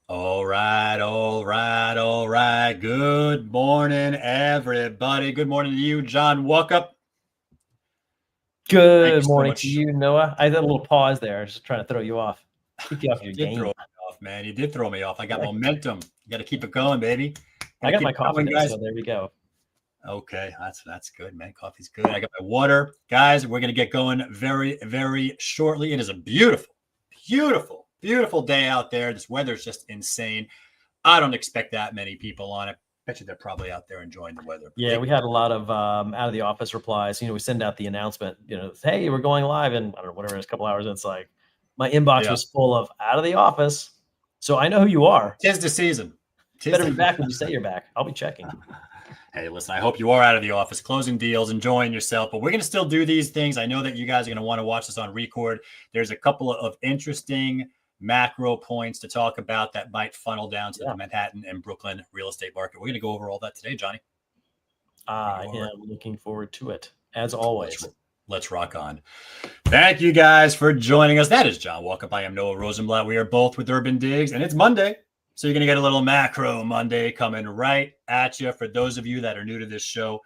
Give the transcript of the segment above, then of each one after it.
All right, all right, all right. Good morning, everybody. Good morning to you, John Walkup. Thank Good you so morning to much. you, Noah. I had a little pause there. I was just trying to throw you off, keep you off You your did throw game. me off, man. You did throw me off. I got Yeah. momentum. You got to keep it going, baby. Got I to got keep my it coffee going, though, guys. so there we go. Okay, that's good, man. Coffee's good. I got my water, guys. We're gonna get going very, very shortly. It is a beautiful, beautiful, beautiful day out there. This weather's just insane. I don't expect that many people on it. Bet you they're probably out there enjoying the weather. Yeah, we had a lot of out of the office replies. We send out the announcement, hey, we're going live in, I don't know, whatever it is, a couple hours. And it's like my inbox was full of out of the office. So I know who you are. Tis the season. Better be back when you say you're back. I'll be checking. Hey, listen, I hope you are out of the office, closing deals, enjoying yourself, but we're going to still do these things. I know that you guys are going to want to watch this on record. There's a couple of interesting macro points to talk about that might funnel down to the Manhattan and Brooklyn real estate market. We're going to go over all that today, Johnny. I am looking forward to it, as always. Let's rock on. Thank you guys for joining us. That is John Walkup. I am Noah Rosenblatt. We are both with UrbanDigs, and it's Monday. So you're going to get a little macro Monday coming right at you. For those of you that are new to this show,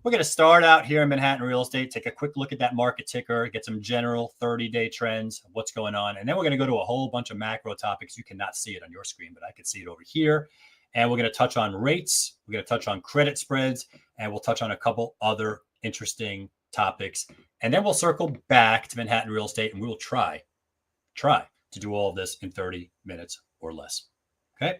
we're going to start out here in Manhattan real estate, take a quick look at that market ticker, get some general 30-day trends of what's going on. And then we're going to go to a whole bunch of macro topics. You cannot see it on your screen, but I can see it over here. And we're going to touch on rates. We're going to touch on credit spreads, and we'll touch on a couple other interesting topics. And then we'll circle back to Manhattan real estate, and we will try to do all of this in 30 minutes or less. Okay.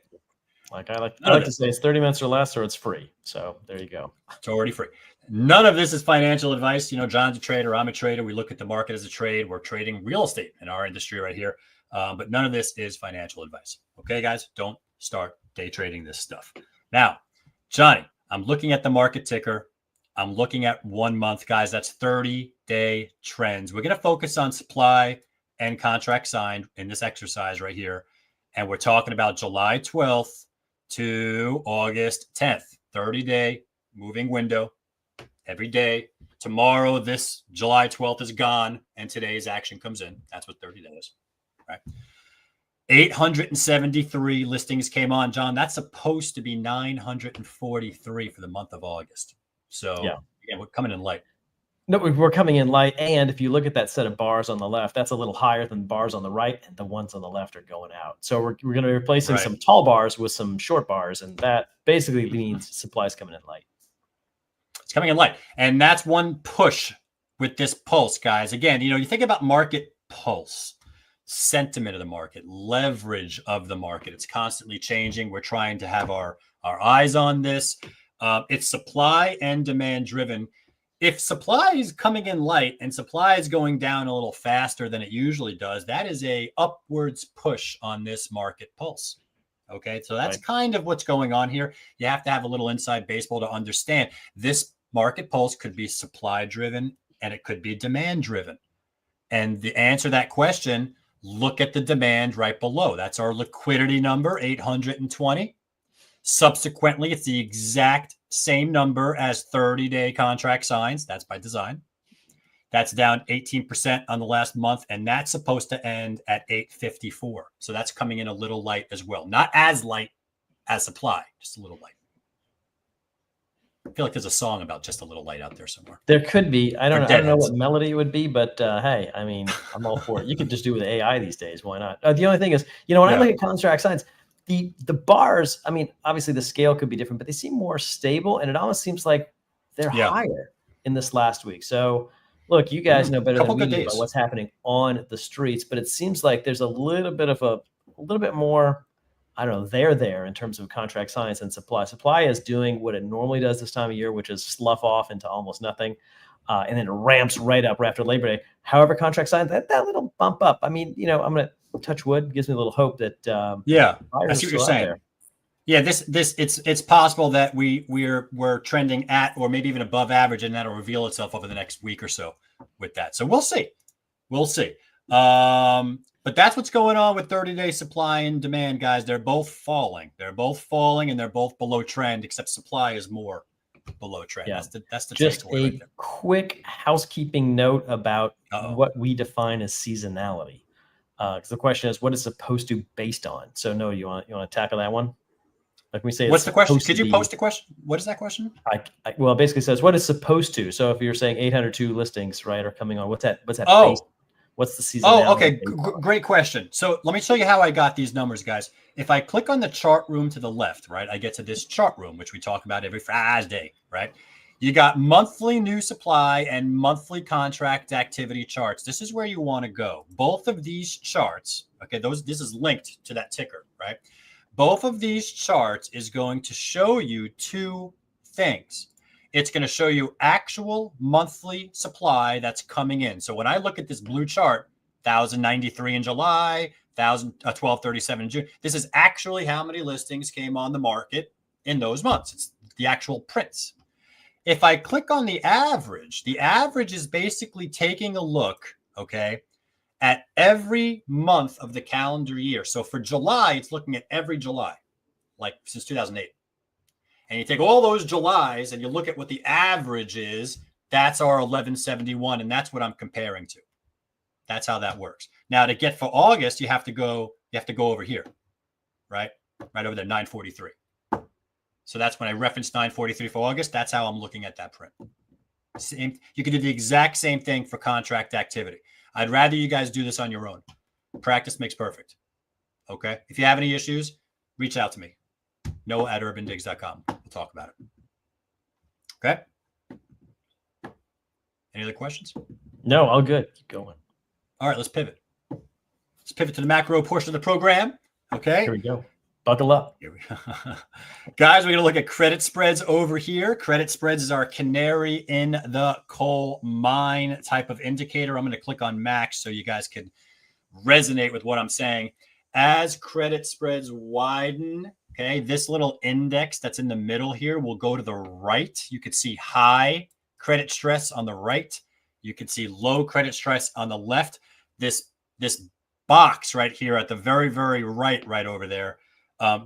Like I like to say, it's 30 minutes or less, or it's free. So there you go. It's already free. None of this is financial advice. John's a trader. I'm a trader. We look at the market as a trade. We're trading real estate in our industry right here. But none of this is financial advice. Okay, guys, don't start day trading this stuff. Now, Johnny, I'm looking at the market ticker. I'm looking at 1 month, guys. That's 30-day trends. We're going to focus on supply and contract signed in this exercise right here. And we're talking about July 12th to August 10th, 30-day moving window every day. Tomorrow, this July 12th is gone, and today's action comes in. That's what 30 days, right? 873 listings came on, John. That's supposed to be 943 for the month of August. So, again, we're coming in light. No, we're coming in light. And if you look at that set of bars on the left, that's a little higher than bars on the right, and the ones on the left are going out. So we're going to be replacing some tall bars with some short bars, and that basically means supply is coming in light. It's coming in light. And that's one push with this pulse, guys. Again, you think about market pulse, sentiment of the market, leverage of the market. It's constantly changing. We're trying to have our eyes on this. It's supply and demand driven. If supply is coming in light and supply is going down a little faster than it usually does, that is a upwards push on this market pulse. Okay, so that's kind of what's going on here. You have to have a little inside baseball to understand this market pulse could be supply driven and it could be demand driven. And the answer to that question, look at the demand right below. That's our liquidity number, 820. Subsequently, it's the exact same number as 30-day contract signs. That's by design. That's down 18% on the last month, and that's supposed to end at 854. So that's coming in a little light as well. Not as light as supply, just a little light. I feel like there's a song about just a little light out there somewhere. There could be. I don't know what melody it would be, but hey, I mean, I'm all for it. You could just do it with AI these days. Why not? The only thing is, when I look at contract signs, the bars, I mean, obviously the scale could be different, but they seem more stable, and it almost seems like they're higher in this last week. So look, you guys know better than we do about what's happening on the streets, but it seems like there's a little bit more, I don't know, there in terms of contract signs and supply. Supply is doing what it normally does this time of year, which is slough off into almost nothing. And then it ramps right up right after Labor Day. However, contract signs, that little bump up. I mean, I'm going to touch wood, gives me a little hope that I see what you're saying. Yeah, it's possible that we're trending at or maybe even above average, and that'll reveal itself over the next week or so with that. So we'll see. But that's what's going on with 30-day supply and demand, guys. They're both falling. And they're both below trend, except supply is more below trend. Yeah. That's the just a right quick housekeeping note about what we define as seasonality. Because the question is, what is supposed to be based on? So, no, you want to tackle that one? Like we say, what's the question? Could you post a question? What is that question? Well, it basically says what is supposed to. So if you're saying 802 listings, right, are coming on, what's that? Oh, based? What's the seasonality? Oh, okay. Great question. So let me show you how I got these numbers, guys. If I click on the chart room to the left, right, I get to this chart room, which we talk about every Friday, right? You got monthly new supply and monthly contract activity charts. This is where you want to go. Both of these charts, okay, this is linked to that ticker, right? Both of these charts is going to show you two things. It's going to show you actual monthly supply that's coming in. So when I look at this blue chart, 1,093 in July, 1,237 in June, this is actually how many listings came on the market in those months. It's the actual prints. If I click on the average is basically taking a look, okay, at every month of the calendar year. So for July, it's looking at every July, like since 2008. And you take all those Julys and you look at what the average is, that's our 1171. And that's what I'm comparing to. That's how that works. Now to get for August, you have to go over here, right? Right over there, 943. So that's when I reference 943 for August. That's how I'm looking at that print. Same, you can do the exact same thing for contract activity. I'd rather you guys do this on your own. Practice makes perfect. Okay. If you have any issues, reach out to me. Noah@UrbanDigs.com. We'll talk about it. Okay. Any other questions? No, all good. Keep going. All right, let's pivot. Let's pivot to the macro portion of the program. Okay. Here we go. Buckle up. Here we go. Guys, we're going to look at credit spreads over here. Credit spreads is our canary in the coal mine type of indicator. I'm going to click on max so you guys can resonate with what I'm saying. As credit spreads widen, okay, this little index that's in the middle here will go to the right. You could see high credit stress on the right. You can see low credit stress on the left. This box right here at the very, very right over there,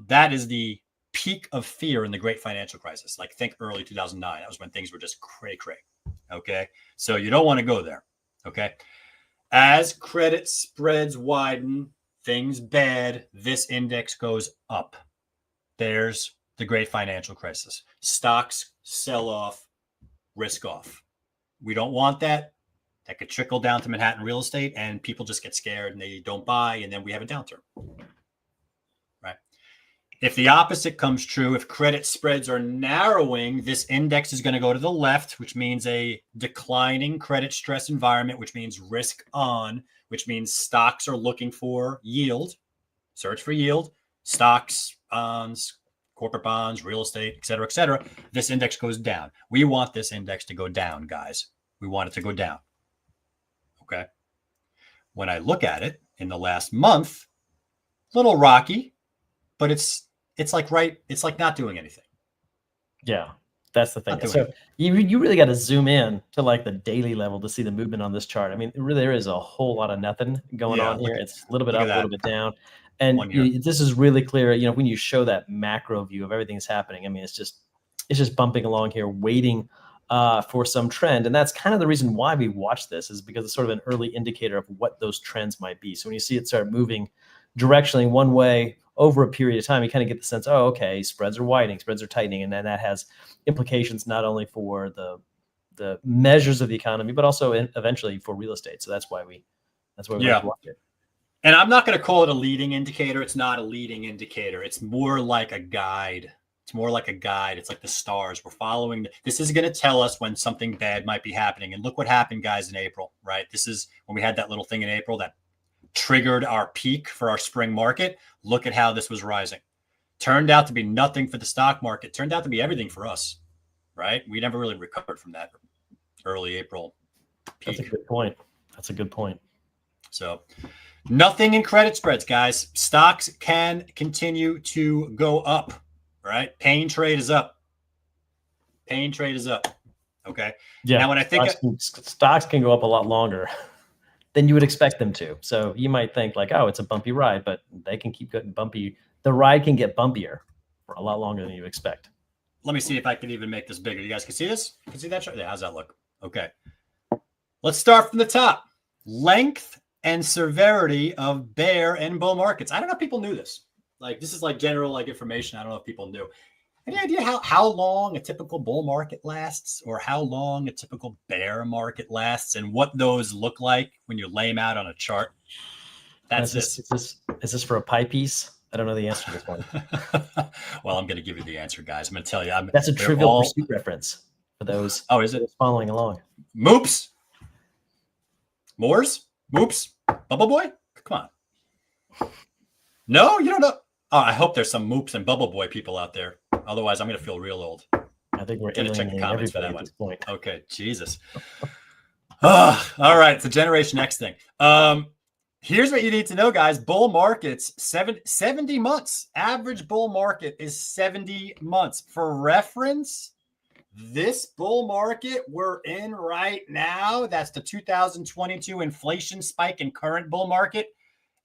that is the peak of fear in the great financial crisis. Like think early 2009. That was when things were just cray. Okay. So you don't want to go there. Okay. As credit spreads widen, things bad, this index goes up. There's the great financial crisis. Stocks sell off, risk off. We don't want that. That could trickle down to Manhattan real estate and people just get scared and they don't buy. And then we have a downturn. Right. If the opposite comes true, if credit spreads are narrowing, this index is going to go to the left, which means a declining credit stress environment, which means risk on, which means stocks are looking for yield, search for yield, stocks, bonds, corporate bonds, real estate, et cetera, et cetera. This index goes down. We want this index to go down, guys. We want it to go down. Okay. When I look at it in the last month, a little rocky, but it's like not doing anything. Yeah, that's the thing. So you really got to zoom in to like the daily level to see the movement on this chart. I mean, really, there is a whole lot of nothing going on here. It's a little bit up, a little bit down. And this is really clear, you know, when you show that macro view of everything that's happening. I mean, it's just bumping along here, waiting for some trend. And that's kind of the reason why we watch this, is because it's sort of an early indicator of what those trends might be. So when you see it start moving directionally one way over a period of time, you kind of get the sense, oh, okay, spreads are widening, spreads are tightening. And then that has implications not only for the measures of the economy, but also eventually for real estate. So that's why we like to watch it. And I'm not going to call it a leading indicator. It's not a leading indicator. It's more like a guide. It's like the stars. We're following. This is going to tell us when something bad might be happening. And look what happened, guys, in April, right? This is when we had that little thing in April that triggered our peak for our spring market. Look at how this was rising. Turned out to be nothing for the stock market. Turned out to be everything for us, right? We never really recovered from that early April peak. That's a good point. So nothing in credit spreads, guys. Stocks can continue to go up, right? Pain trade is up. Okay. Yeah. Now, when I think stocks can go up a lot longer than you would expect them to. So you might think like, oh, it's a bumpy ride, but they can keep getting bumpy. The ride can get bumpier for a lot longer than you expect. Let me see if I can even make this bigger. You guys can see this? Can see that chart? Yeah, how's that look? Okay. Let's start from the top. Length and severity of bear and bull markets. I don't know if people knew this. Like, this is like general like information. I don't know if people knew. Any idea how long a typical bull market lasts, or how long a typical bear market lasts, and what those look like when you lay them out on a chart? That's this. Is this for a pie piece? I don't know the answer to this one. Well, I'm going to give you the answer, guys. I'm going to tell you. That's a Trivial Pursuit reference for those. Oh, is it? Following along. Moops. Moors? Moops? Bubble Boy? Come on. No, you don't know. Oh, I hope there's some Moops and Bubble Boy people out there. Otherwise, I'm going to feel real old. I think we're going to check the comments for that one. Point. Okay, Jesus. All right, it's a Generation X thing. Here's what you need to know, guys. Bull markets, 70 months. Average bull market is 70 months. For reference, this bull market we're in right now, that's the 2022 inflation spike in current bull market.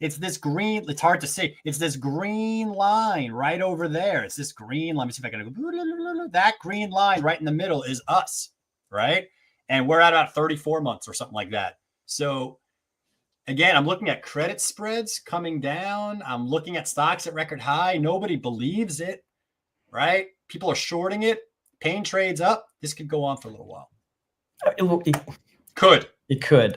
It's this green, it's hard to see. It's this green line right over there. It's this green, let me see if I can go. That green line right in the middle is us, right? And we're at about 34 months or something like that. So again, I'm looking at credit spreads coming down. I'm looking at stocks at record high. Nobody believes it, right? People are shorting it. Pain trades up. This could go on for a little while. It could.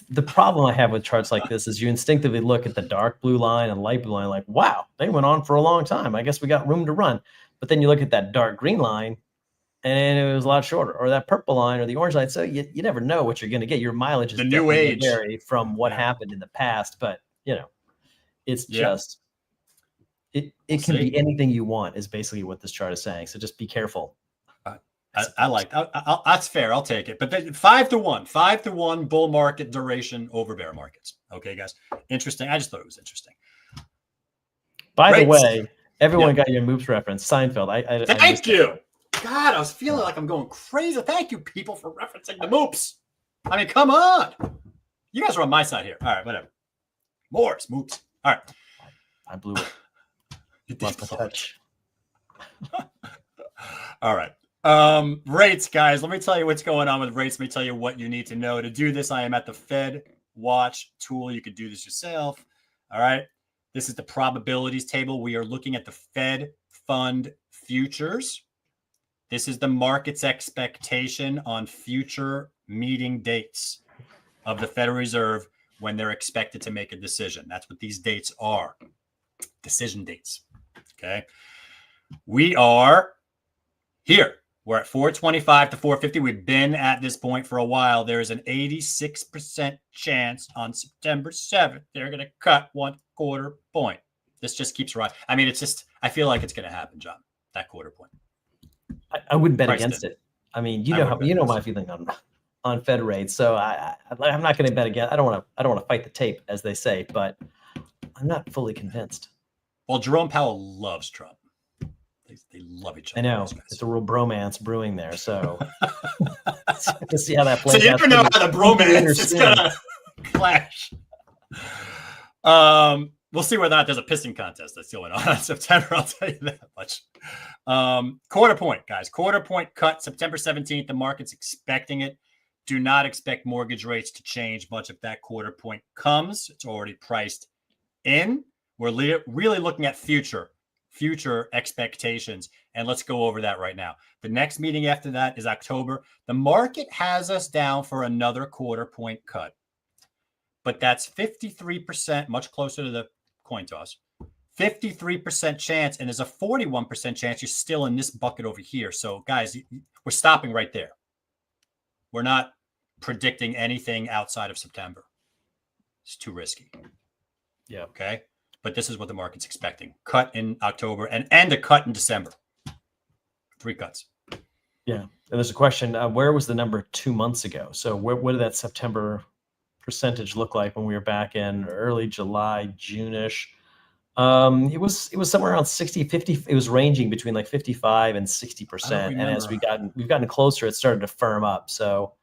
The problem I have with charts like this is you instinctively look at the dark blue line and light blue line like, wow, they went on for a long time. I guess we got room to run. But then you look at that dark green line and it was a lot shorter, or that purple line or the orange line. So you never know what you're going to get. Your mileage is the new age vary from what happened in the past. But, it's just, it can be anything you want is basically what this chart is saying. So just be careful. I like that's fair. I'll take it. But then 5-to-1 bull market duration over bear markets. Okay, guys. Interesting. I just thought it was interesting. By the way, everyone got your Moops reference. Seinfeld. Thank you. God, I was feeling like I'm going crazy. Thank you, people, for referencing the Moops. I mean, come on. You guys are on my side here. All right, whatever. Moops. All right. I blew it. You did touch. All right. Rates, guys. Let me tell you what's going on with rates. Let me tell you what you need to know. To do this, I am at the FedWatch tool. You could do this yourself. All right. This is the probabilities table. We are looking at the Fed fund futures. This is the market's expectation on future meeting dates of the Federal Reserve when they're expected to make a decision. That's what these dates are. Decision dates. Okay. We are here. We're at 425 to 450. We've been at this point for a while. There is an 86% chance on September 7th they're going to cut 1/4 point. This just keeps rising. I mean, I feel like it's going to happen, John, that 1/4 point. I wouldn't bet against it. I mean, you know my feeling on Fed rates. So I'm not going to bet against. I don't want to fight the tape, as they say, but I'm not fully convinced. Well, Jerome Powell loves Trump. They love each other. I know. It's a real bromance brewing there. So to see how that plays out. So you never know how the bromance is going to clash. We'll see whether or not there's a pissing contest that's going on in September. I'll tell you that much. 1/4 point, guys. 1/4 point cut September 17th. The market's expecting it. Do not expect mortgage rates to change much if that 1/4 point comes. It's already priced in. We're really looking at future expectations. And let's go over that right now. The next meeting after that is October. The market has us down for another 1/4 point cut. But that's 53%, much closer to the coin toss. 53% chance, and there's a 41% chance you're still in this bucket over here. So, guys, we're stopping right there. We're not predicting anything outside of September. It's too risky. Yeah. Okay. But this is what the market's expecting. Cut in October and a cut in December. 3 cuts. Yeah. And there's a question, where was the number 2 months ago? So what did that September percentage look like when we were back in early July, June-ish? It was somewhere around 50. It was ranging between like 55 and 60%. And as we've gotten closer, it started to firm up. So,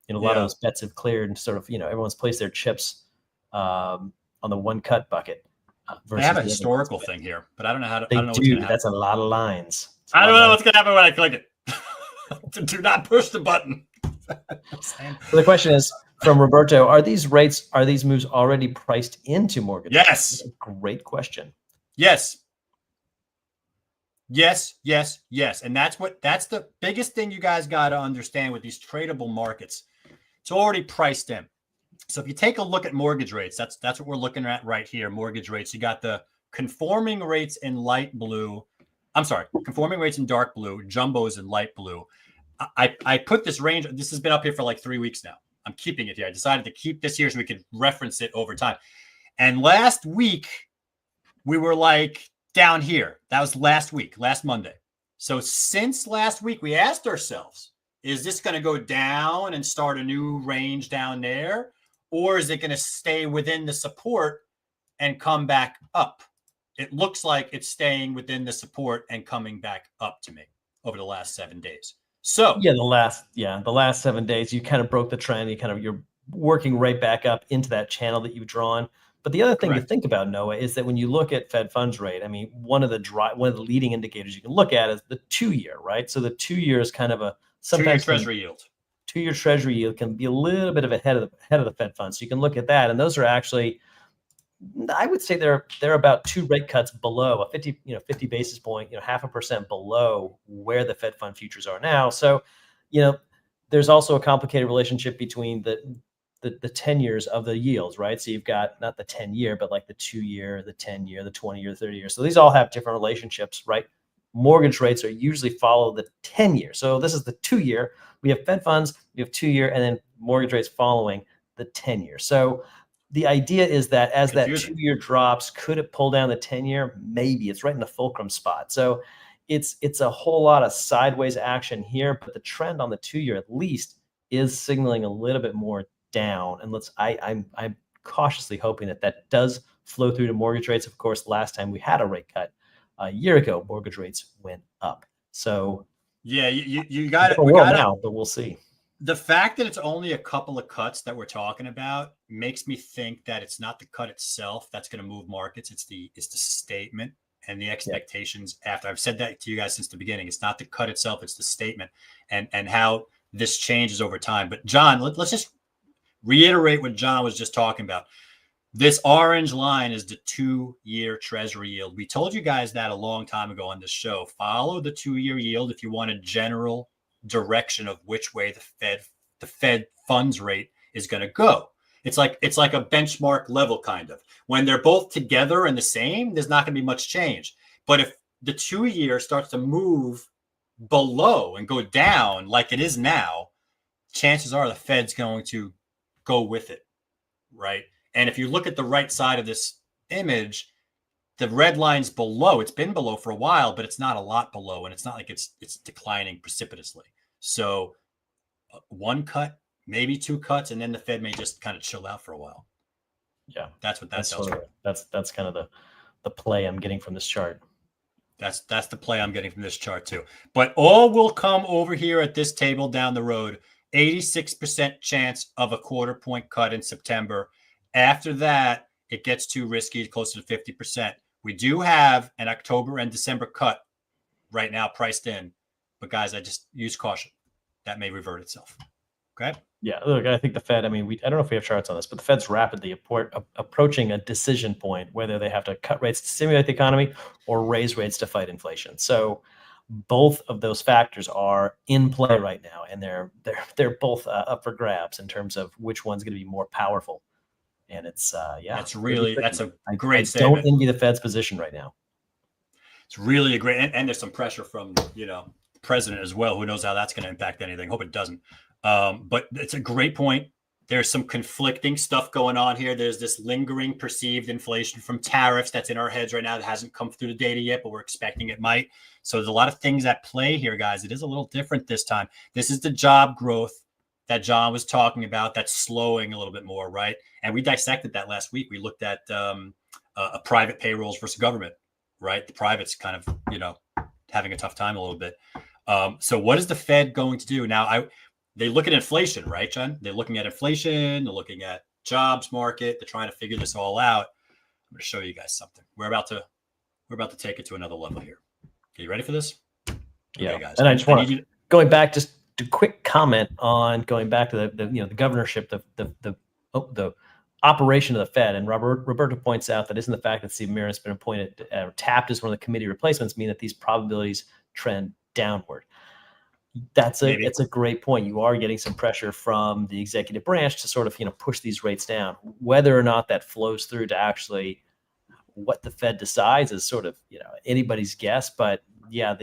a lot of those bets have cleared and sort of, everyone's placed their chips on the 1 cut bucket. They have a historical thing here, but I don't know how to. They I don't know do. What's gonna That's a lot of lines. I don't know what's going to happen when I click it. Do not push the button. So the question is, From Roberto, are these moves already priced into mortgage? Yes. Great question. Yes. Yes. And that's the biggest thing you guys got to understand with these tradable markets. It's already priced in. So if you take a look at mortgage rates, that's what we're looking at right here. Mortgage rates. You got the conforming rates in light blue. I'm sorry, conforming rates in dark blue, jumbos in light blue. I put this range. This has been up here for like 3 weeks now. I'm keeping it here. I decided to keep this here so we could reference it over time. And last week, we were like down here. That was last week, last Monday. So since last week, we asked ourselves, is this going to go down and start a new range down there? Or is it going to stay within the support and come back up? It looks like it's staying within the support and coming back up to me over the last 7 days. So yeah, the last 7 days, you kind of broke the trend. You're working right back up into that channel that you've drawn. But the other thing to think about, Noah, is that when you look at Fed funds rate, I mean, one of the leading indicators you can look at is the 2-year, right? So the 2-year is kind of a sometimes 2-year Treasury yield. 2-year Treasury yield can be a little bit of ahead of the Fed funds. So you can look at that, and those are actually, I would say they're about 2 rate cuts below a 50 basis point, 0.5% below where the Fed fund futures are now. So, there's also a complicated relationship between the 10 years of the yields, right? So you've got not the 10-year, but like the 2-year, the 10-year, the 20-year, 30-year. So these all have different relationships, right? Mortgage rates are usually follow the 10-year. So this is the 2-year. We have Fed funds, we have 2-year, and then mortgage rates following the 10-year. So the idea is that as that 2-year drops, could it pull down the 10-year? Maybe. It's right in the fulcrum spot. So it's a whole lot of sideways action here, but the trend on the 2-year at least is signaling a little bit more down. And I'm cautiously hoping that does flow through to mortgage rates. Of course, last time we had a rate cut a year ago, mortgage rates went up. So yeah, you got it. Now, but we'll see. The fact that it's only a couple of cuts that we're talking about makes me think that it's not the cut itself that's going to move markets. It's the statement and the expectations after. I've said that to you guys since the beginning. It's not the cut itself, it's the statement and how this changes over time. But John, let's just reiterate what John was just talking about. This orange line is the 2-year Treasury yield. We told you guys that a long time ago on this show. Follow the 2-year yield if you want a general direction of which way the Fed funds rate is going to go. It's like a benchmark level kind of. When they're both together and the same, there's not going to be much change. But if the 2-year starts to move below and go down like it is now, chances are the Fed's going to go with it, right? And if you look at the right side of this image, the red line's below. It's been below for a while, but it's not a lot below, and it's not like it's declining precipitously. So 1 cut, maybe 2 cuts, and then the Fed may just kind of chill out for a while. Yeah, that's what that tells me. That's kind of the play I'm getting from this chart. That's the play I'm getting from this chart too. But all will come over here at this table down the road. 86% chance of a 1/4 point cut in September. After that, it gets too risky, closer to 50%. We do have an October and December cut right now priced in. But guys, I just use caution. That may revert itself. Okay? Yeah, look, I think the Fed, I don't know if we have charts on this, but the Fed's rapidly approaching a decision point, whether they have to cut rates to stimulate the economy or raise rates to fight inflation. So both of those factors are in play right now, and they're both up for grabs in terms of which one's going to be more powerful. And it's that's a great statement. Don't envy the Fed's position right now. It's really a great, and there's some pressure from the president as well. Who knows how that's going to impact anything? Hope it doesn't. But it's a great point. There's some conflicting stuff going on here. There's this lingering perceived inflation from tariffs that's in our heads right now that hasn't come through the data yet, but we're expecting it might. So there's a lot of things at play here, guys. It is a little different this time. This is the job growth that John was talking about that's slowing a little bit more, right? And we dissected that last week. We looked at a private payrolls versus government, right? The private's kind of, having a tough time a little bit. So what is the Fed going to do? Now, they look at inflation, right, John? They're looking at inflation. They're looking at jobs market. They're trying to figure this all out. I'm going to show you guys something. We're about to take it to another level here. Are you ready for this? Yeah, okay, guys. And I just want to, going back just quick comment on going back to the governorship, the operation of the Fed. And Roberto points out that isn't the fact that Steve Miller has been appointed tapped as one of the committee replacements mean that these probabilities trend downward. It's a great point. You are getting some pressure from the executive branch to sort of push these rates down. Whether or not that flows through to actually what the Fed decides is sort of anybody's guess. But yeah,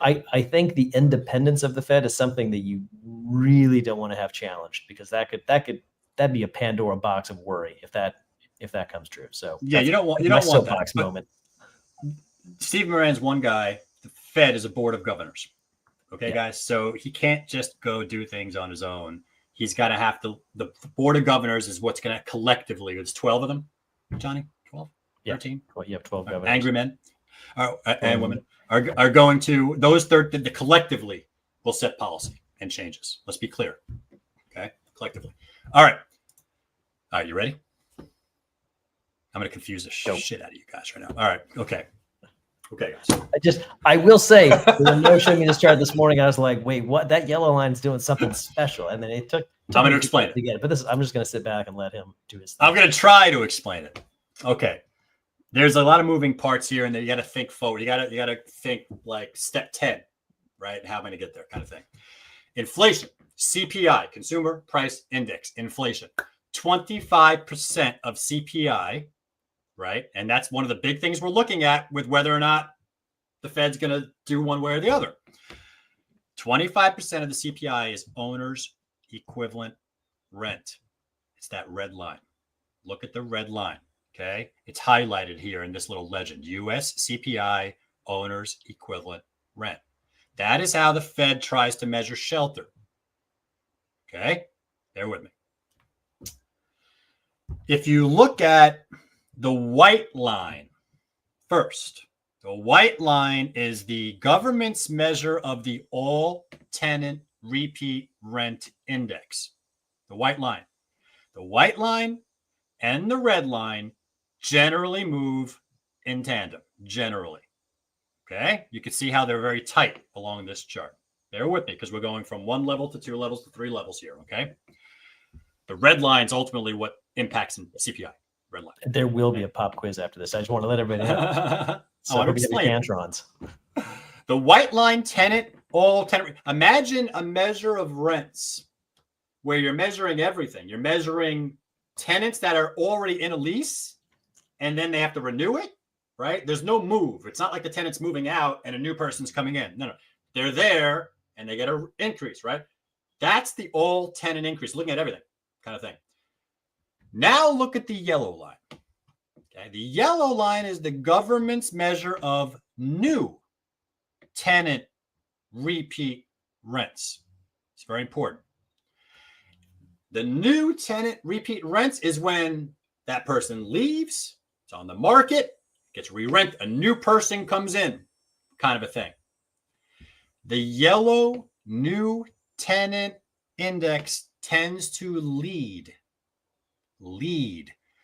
I think the independence of the Fed is something that you really don't want to have challenged, because that'd be a Pandora box of worry if that comes true. So yeah, you don't want that moment. Steve Moran's one guy. The Fed is a board of governors. Okay, guys. So he can't just go do things on his own. He's got to have the board of governors is what's going to collectively. It's 12 of them, Johnny. 12, 13. Well, you have 12 governors. Angry men and women are going to those collectively will set policy and changes. Let's be clear. Okay, collectively. All right, you ready? I'm going to confuse the shit out of you guys right now. All right. Okay, guys. I will say, the no showing me this chart this morning, I was like, wait, what? That yellow line is doing something special. And then it took I'm going to explain it again, but I'm just going to sit back and let him do his thing. I'm going to try to explain it. Okay. There's a lot of moving parts here, and then you got to think forward. You got to think like step 10, right? How am I going to get there kind of thing. Inflation, CPI, Consumer Price Index, inflation, 25% of CPI, right? And that's one of the big things we're looking at with whether or not the Fed's going to do one way or the other. 25% of the CPI is owner's equivalent rent. It's that red line. Look at the red line, okay? It's highlighted here in this little legend. U.S. CPI owner's equivalent rent. That is how the Fed tries to measure shelter. Okay? Bear with me. If you look at the white line first, the white line is the government's measure of the all tenant repeat rent index. The white line. The white line and the red line generally move in tandem, generally. Okay? You can see how they're very tight along this chart. Bear with me because we're going from 1 level to 2 levels to 3 levels here, okay? The red line is ultimately what impacts in CPI. Red line. There will be a pop quiz after this. I just want to let everybody know. So I'm explaining. Cantrons. The white line tenant, all tenant. Imagine a measure of rents where you're measuring everything. You're measuring tenants that are already in a lease, and then they have to renew it, right? There's no move. It's not like the tenant's moving out and a new person's coming in. No. They're there, and they get an increase, right? That's the all tenant increase, looking at everything kind of thing. Now look at the yellow line. Okay, the yellow line is the government's measure of new tenant repeat rents. It's very important. The new tenant repeat rents is when that person leaves, it's on the market, gets re-rent, a new person comes in, kind of a thing. The yellow new tenant index tends to lead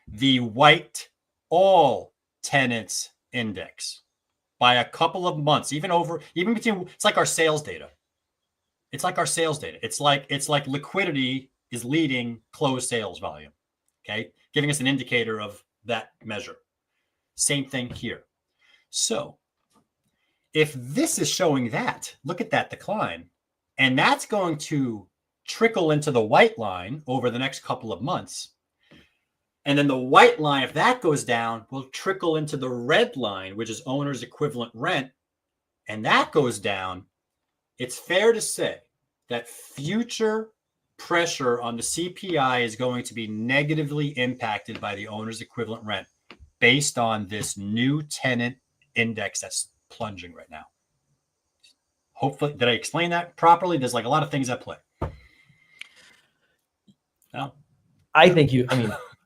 the white all tenants index by a couple of months, even between. It's like our sales data. It's like liquidity is leading closed sales volume. Okay, giving us an indicator of that measure. Same thing here. So if this is showing that, look at that decline, and that's going to trickle into the white line over the next couple of months. And then the white line, if that goes down, will trickle into the red line, which is owner's equivalent rent. And that goes down. It's fair to say that future pressure on the CPI is going to be negatively impacted by the owner's equivalent rent based on this new tenant index that's plunging right now. Hopefully, did I explain that properly? There's like a lot of things at play. No? I think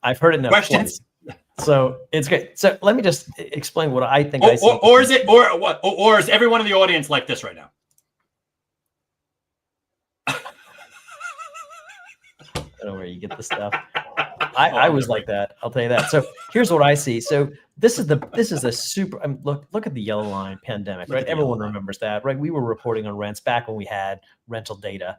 I've heard it enough. Questions? Twice, so it's great. So let me just explain what I think I see. Or is everyone in the audience like this right now? I don't know where you get the stuff. I was like that. I'll tell you that. So here's what I see. So This is a super. I mean, look at the yellow line pandemic, right? Everyone remembers that, right? We were reporting on rents back when we had rental data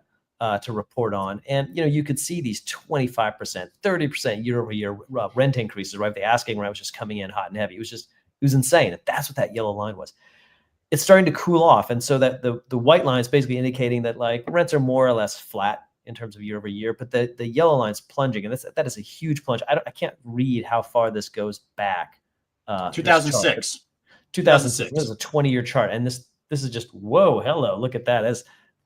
to report on, and you could see these 25%, 30% year-over-year rent increases, right? The asking rent was just coming in hot and heavy. It was insane. And that's what that yellow line was. It's starting to cool off, and so that the white line is basically indicating that like rents are more or less flat in terms of year over year, but the yellow line is plunging, and that is a huge plunge. I can't read how far this goes back. 2006. 2006. This is a 20-year chart, and this is just whoa, hello, look at that.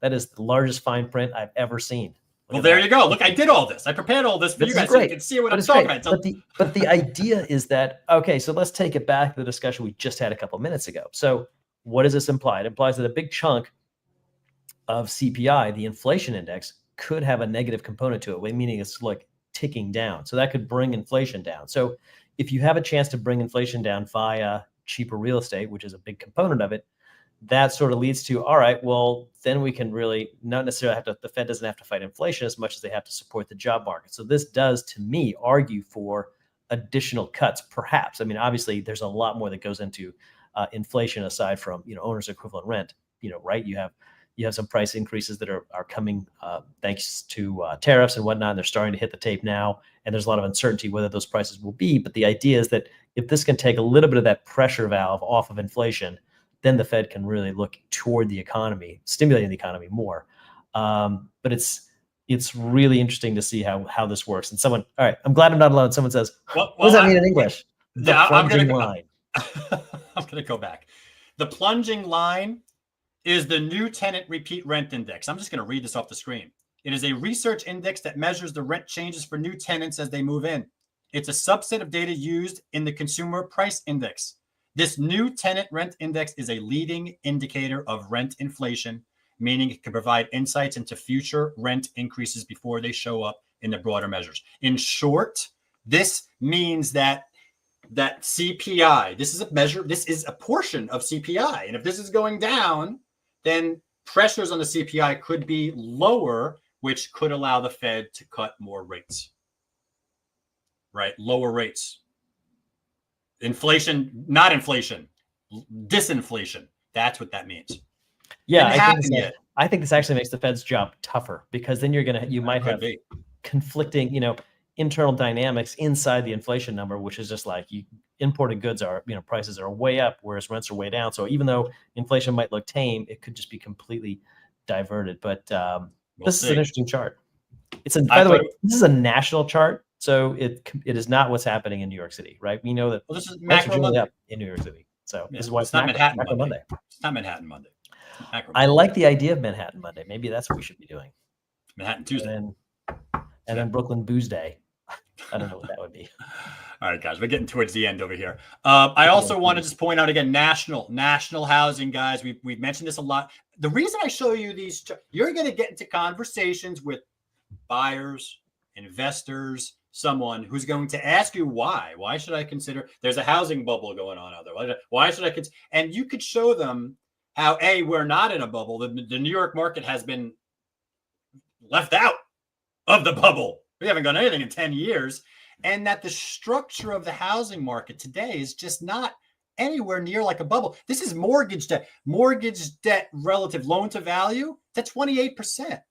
That is the largest fine print I've ever seen. Well, there you go. Look, I did all this. I prepared all this for you guys so you can see what I'm talking about. But the idea is that, okay, so let's take it back to the discussion we just had a couple of minutes ago. So what does this imply? It implies that a big chunk of CPI, the inflation index, could have a negative component to it, meaning it's like ticking down. So that could bring inflation down. So if you have a chance to bring inflation down via cheaper real estate, which is a big component of it, that sort of leads to, all right, well, then we can really not necessarily the Fed doesn't have to fight inflation as much as they have to support the job market. So this does, to me, argue for additional cuts, perhaps. I mean, obviously, there's a lot more that goes into inflation aside from, owner's equivalent rent, right? You have some price increases that are coming thanks to tariffs and whatnot. And they're starting to hit the tape now. And there's a lot of uncertainty whether those prices will be. But the idea is that if this can take a little bit of that pressure valve off of inflation, then the Fed can really look toward the economy, stimulating the economy more. But it's really interesting to see how this works. And all right, I'm glad I'm not alone. Someone says, what does that mean in English? I'm going to go back. The plunging line is the new tenant repeat rent index. I'm just going to read this off the screen. It is a research index that measures the rent changes for new tenants as they move in. It's a subset of data used in the consumer price index. This new tenant rent index is a leading indicator of rent inflation, meaning it can provide insights into future rent increases before they show up in the broader measures. In short, this means that CPI, this is a measure, this is a portion of CPI. And if this is going down, then pressures on the CPI could be lower, which could allow the Fed to cut more rates, right? Lower rates. Inflation, not inflation, disinflation. That's what that means. Yeah, I think this actually makes the Fed's job tougher, because then you might have conflicting, internal dynamics inside the inflation number, which is just like imported goods are, prices are way up, whereas rents are way down. So even though inflation might look tame, it could just be completely diverted. But this is an interesting chart. By the way, this is a national chart. So it is not what's happening in New York City, right? We know that this is macro Monday up in New York City. So this is why it's not Manhattan Monday. It's not Manhattan Monday. I like the idea of Manhattan Monday. Maybe that's what we should be doing. Manhattan Tuesday. And then Brooklyn Booze Day. I don't know what that would be. All right, guys, we're getting towards the end over here. I also want to just point out again, national housing, guys. We've mentioned this a lot. The reason I show you these, you're going to get into conversations with buyers, investors, someone who's going to ask you why. Why should I consider? There's a housing bubble going on out there. Why should I consider? And you could show them how we're not in a bubble. The New York market has been left out of the bubble. We haven't done anything in 10 years. And that the structure of the housing market today is just not anywhere near like a bubble. This is mortgage debt. Mortgage debt relative loan to value, that's 28%.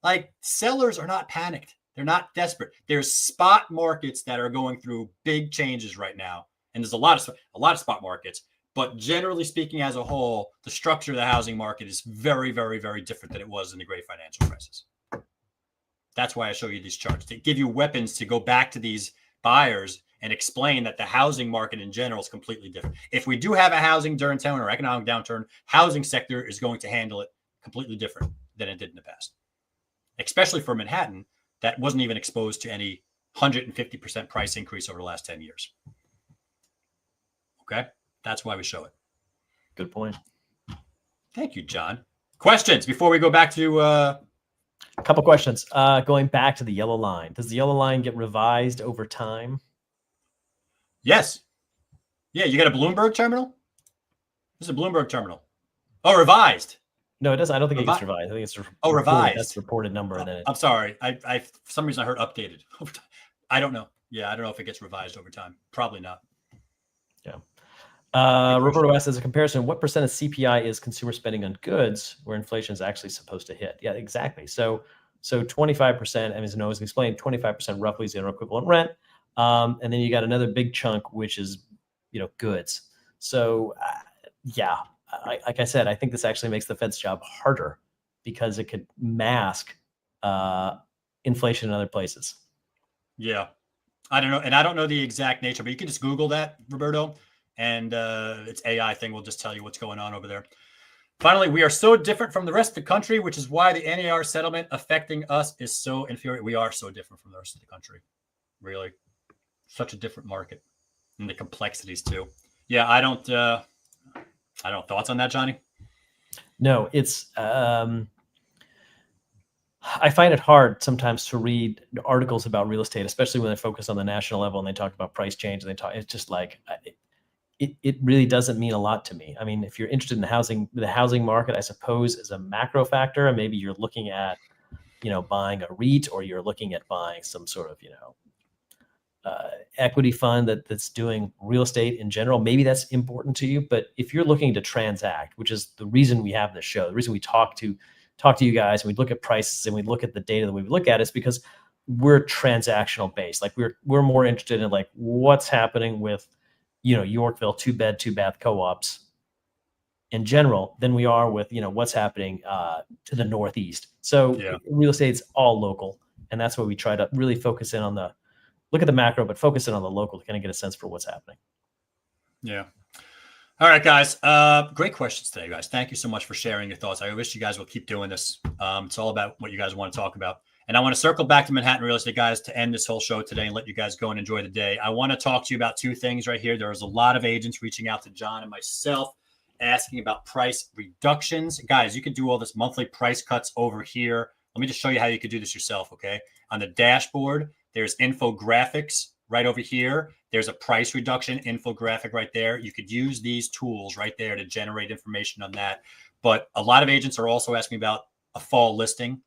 Like, sellers are not panicked. They're not desperate. There's spot markets that are going through big changes right now. And there's a lot of spot markets. But generally speaking, as a whole, the structure of the housing market is very, very, very different than it was in the great financial crisis. That's why I show you these charts, to give you weapons to go back to these buyers and explain that the housing market in general is completely different. If we do have a housing downturn or economic downturn, housing sector is going to handle it completely different than it did in the past, especially for Manhattan, that wasn't even exposed to any 150% price increase over the last 10 years. Okay? That's why we show it. Good point. Thank you, John. Questions before we go back to... A couple questions. Going back to the yellow line. Does the yellow line get revised over time? Yes. Yeah, you got a Bloomberg terminal? This is a Bloomberg terminal. Oh, revised. No, it doesn't. I don't think it gets revised. I think it's revised. That's the reported number. And then I'm sorry. I for some reason I heard updated. I don't know. Yeah, I don't know if it gets revised over time. Probably not. Yeah. Roberto asks, as a comparison, what percent of CPI is consumer spending on goods where inflation is actually supposed to hit? Yeah, exactly. So 25%, as Noah's explained, 25% roughly is the equivalent rent. And then you got another big chunk, which is, goods. So yeah, like I said, I think this actually makes the Fed's job harder because it could mask inflation in other places. Yeah. I don't know. And I don't know the exact nature, but you can just Google that, Roberto. And its AI thing will just tell you what's going on over there. Finally, we are so different from the rest of the country, which is why the NAR settlement affecting us is so inferior. We are so different from the rest of the country. Really. Such a different market. And the complexities too. Yeah, I don't thoughts on that, Johnny? No, it's I find it hard sometimes to read articles about real estate, especially when they focus on the national level and they talk about price change and it's just like it really doesn't mean a lot to me. I mean, if you're interested in the housing market, I suppose is a macro factor, and maybe you're looking at, buying a REIT, or you're looking at buying some sort of, equity fund that's doing real estate in general. Maybe that's important to you. But if you're looking to transact, which is the reason we have this show, the reason we talk to you guys and we look at prices and we look at the data that we look at, is because we're transactional based. Like we're more interested in like what's happening with, Yorkville 2-bed, 2-bath co-ops in general than we are with, what's happening to the Northeast. So real estate's all local. And that's what we try to really focus in on, look at the macro, but focus in on the local to kind of get a sense for what's happening. Yeah. All right, guys. Great questions today, guys. Thank you so much for sharing your thoughts. I wish you guys will keep doing this. It's all about what you guys want to talk about. And I want to circle back to Manhattan real estate, guys, to end this whole show today and let you guys go and enjoy the day. I want to talk to you about two things right here. There was a lot of agents reaching out to John and myself asking about price reductions. Guys, you can do all this monthly price cuts over here. Let me just show you how you could do this yourself, okay? On the dashboard, there's infographics right over here. There's a price reduction infographic right there. You could use these tools right there to generate information on that. But a lot of agents are also asking about a fall listing,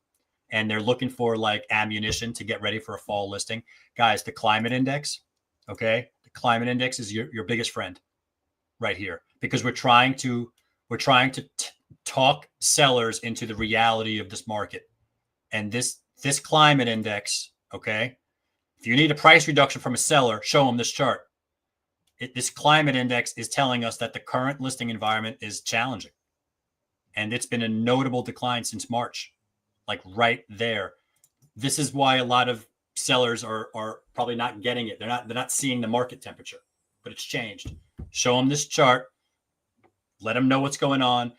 and they're looking for like ammunition to get ready for a fall listing. Guys, the climate index, okay? The climate index is your biggest friend right here, because we're trying to talk sellers into the reality of this market. And this climate index, okay? If you need a price reduction from a seller, show them this chart. This climate index is telling us that the current listing environment is challenging. And it's been a notable decline since March, like right there. This is why a lot of sellers are probably not getting it. They're not seeing the market temperature, but it's changed. Show them this chart. Let them know what's going on.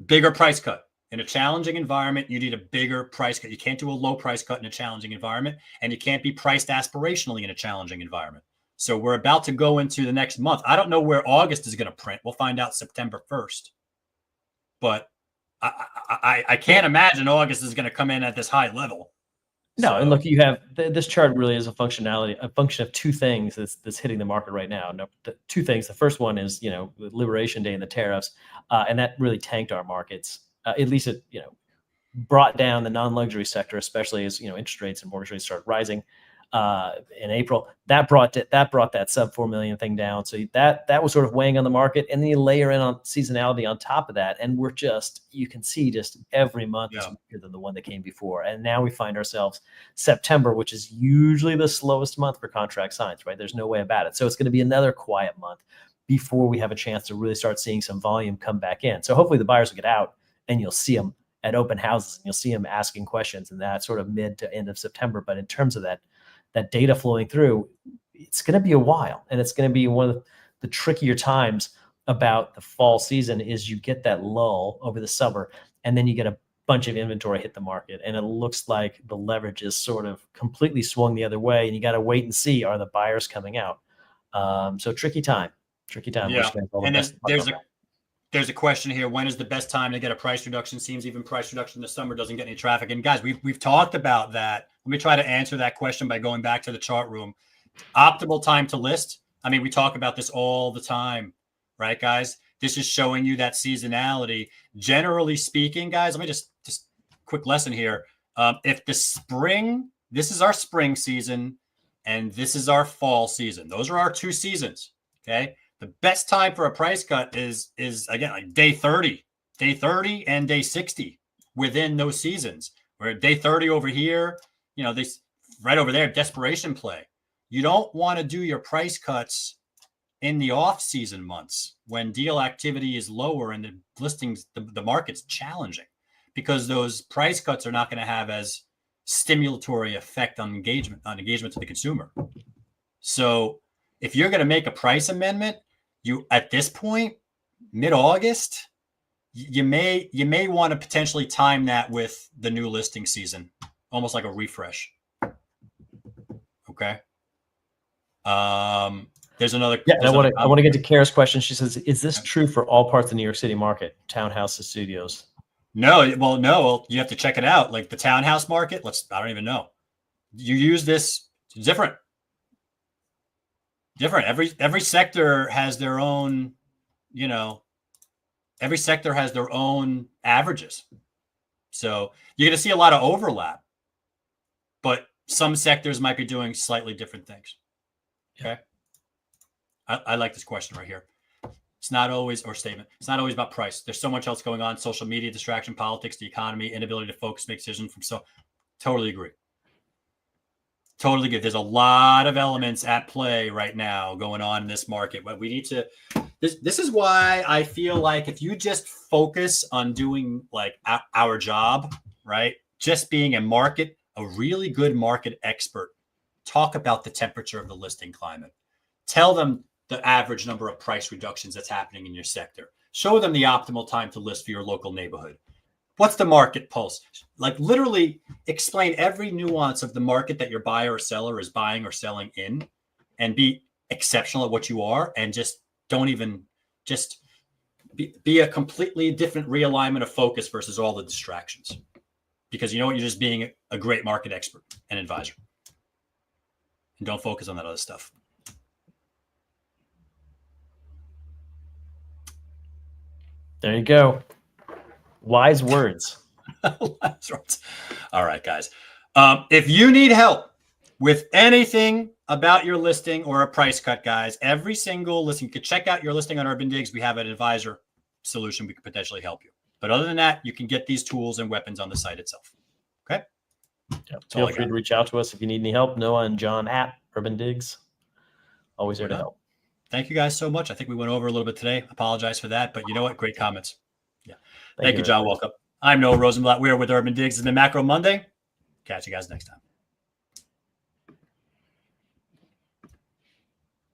Bigger price cut. In a challenging environment, you need a bigger price cut. You can't do a low price cut in a challenging environment, and you can't be priced aspirationally in a challenging environment. So we're about to go into the next month. I don't know where August is going to print. We'll find out September 1st. But I can't imagine August is going to come in at this high level. No, and look, you have this chart really is a function of two things that's hitting the market right now. No, two things. The first one is, Liberation Day and the tariffs, and that really tanked our markets. At least it, brought down the non-luxury sector, especially as interest rates and mortgage rates started rising in April. That brought that sub 4 million thing down. So that was sort of weighing on the market, and then you layer in on seasonality on top of that, and you can see just every month is weaker than the one that came before. And now we find ourselves September, which is usually the slowest month for contract signs, right? There's no way about it. So it's going to be another quiet month before we have a chance to really start seeing some volume come back in. So hopefully the buyers will get out, and you'll see them at open houses, and you'll see them asking questions in that sort of mid to end of September. But in terms of that data flowing through, it's going to be a while, and it's going to be one of the trickier times about the fall season is you get that lull over the summer, and then you get a bunch of inventory hit the market, and it looks like the leverage is sort of completely swung the other way, and you got to wait and see, are the buyers coming out? So tricky time. Yeah. And then there's a question here. When is the best time to get a price reduction? Seems even price reduction in the summer doesn't get any traffic. And guys, we've talked about that. Let me try to answer that question by going back to the chart room. Optimal time to list. I mean, we talk about this all the time, right, guys? This is showing you that seasonality. Generally speaking, guys, let me just quick lesson here. If this is our spring season, and this is our fall season. Those are our two seasons, okay? The best time for a price cut is again like day 30 and day 60 within those seasons. Where day 30 over here, this right over there, desperation play. You don't want to do your price cuts in the off-season months when deal activity is lower and the listings, the market's challenging, because those price cuts are not going to have as stimulatory effect on engagement to the consumer. So if you're going to make a price amendment, you at this point, mid-August, you may want to potentially time that with the new listing season, almost like a refresh. Okay. There's another. Yeah, I want to get to Kara's question. She says, "Is this true for all parts of the New York City market, townhouses, studios?" No. Well, you have to check it out. Like the townhouse market. I don't even know. You use this. It's different. Every sector has their own. Every sector has their own averages. So you're going to see a lot of overlap, but some sectors might be doing slightly different things. Okay. I like this question right here. It's not always about price. There's so much else going on. Social media, distraction, politics, the economy, inability to focus, make decisions totally agree. Totally good. There's a lot of elements at play right now going on in this market, but we need to, this is why I feel like if you just focus on doing like our job, right? Just being a really good market expert, talk about the temperature of the listing climate, tell them the average number of price reductions that's happening in your sector, show them the optimal time to list for your local neighborhood. What's the market pulse? Like literally explain every nuance of the market that your buyer or seller is buying or selling in, and be exceptional at what you are, and just be a completely different realignment of focus versus all the distractions. Because you're just being a great market expert and advisor. And don't focus on that other stuff. There you go. Wise words. All right, guys. If you need help with anything about your listing or a price cut, guys, every single listing, you can check out your listing on UrbanDigs. We have an advisor solution. We could potentially help you. But other than that, you can get these tools and weapons on the site itself. Okay. Yeah, feel free to reach out to us if you need any help. Noah and John at UrbanDigs. Always there to help. Thank you guys so much. I think we went over a little bit today. Apologize for that, but you know what? Great comments. Yeah. Thank you, John Walkup. I'm Noah Rosenblatt. We are with UrbanDigs. It's been Macro Monday. Catch you guys next time.